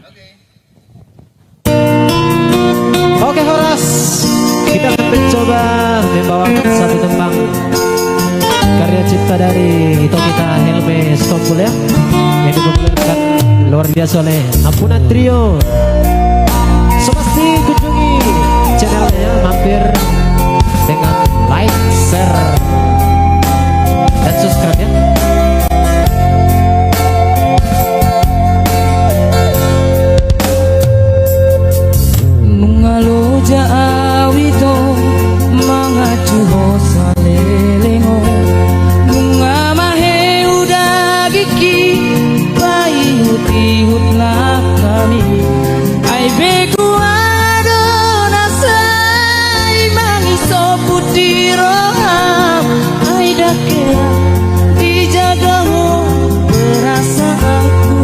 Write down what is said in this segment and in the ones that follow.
Oke Horas, kita akan mencoba membawakan satu tembang karya cipta dari itu kita Helme Stompul ya, yang dipopulerkan luar biasa oleh Ampunan Trio. So pasti kunjungi channelnya, mampir dengan like, share, dan subscribe ya. Awito mangaju hosa lelengo bunga mahe udah gigi bayi huti hutlah kami ai beku adona sai mangiso putih roham ai dakera dijaga ho perasaanku.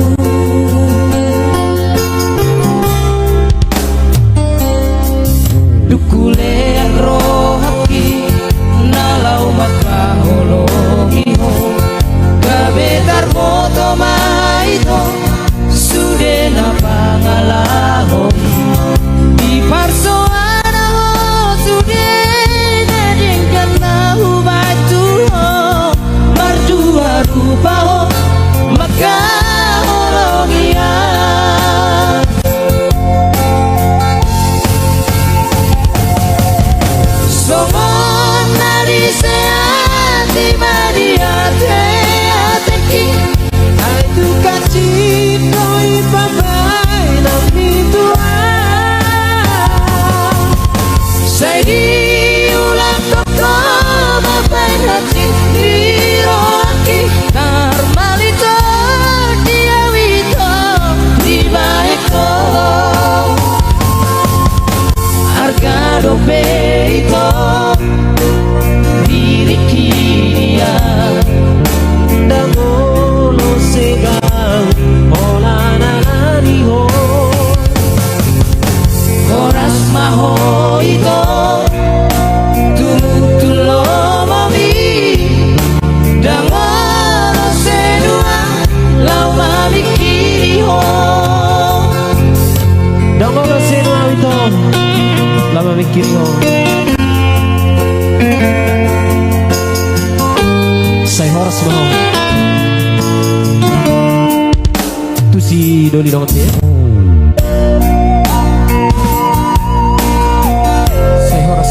Dukule rohaki nalau maka hologi ho gabetar moto maito sudena pangalaho di parsoana ho sudena dengkan nahu batu ho mardua rupa ho maka hologi Beito diri kia Dangolo segang olana lari ho Horas maho ito tumutulo mami Dangolo senua lau mamikiri ho Dangolo senua ito lama mikir ho. Saya Horas mau tu si Doli dong ya. Saya Horas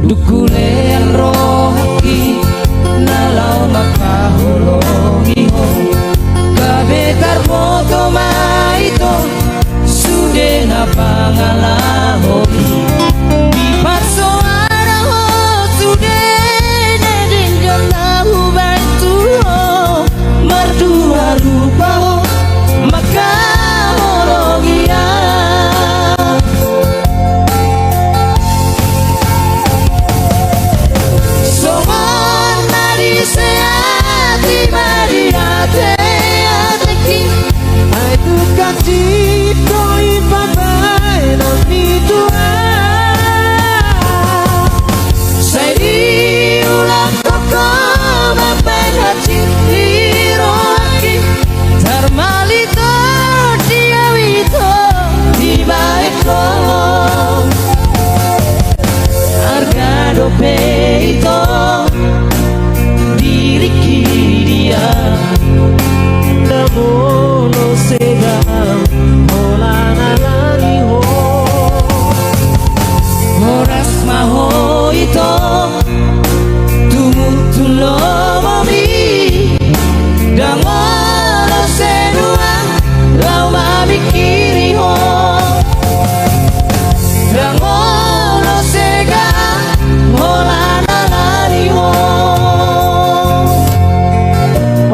Dukule rohaki nalau makahologi ho kabetar moto maito sudena pangalaho di parsoana ho sudena denggan nahu bantu ho mardua rupa ho makahologi Beito diri kia Dangolo segang olana lari ho Horas maho ito tumutulo mami Dangolo senua lau mamikiri ho Dangolo segang olana lari ho.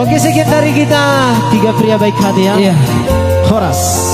Oke, sekian dari kita tiga pria baik hati ya. Iya. Horas.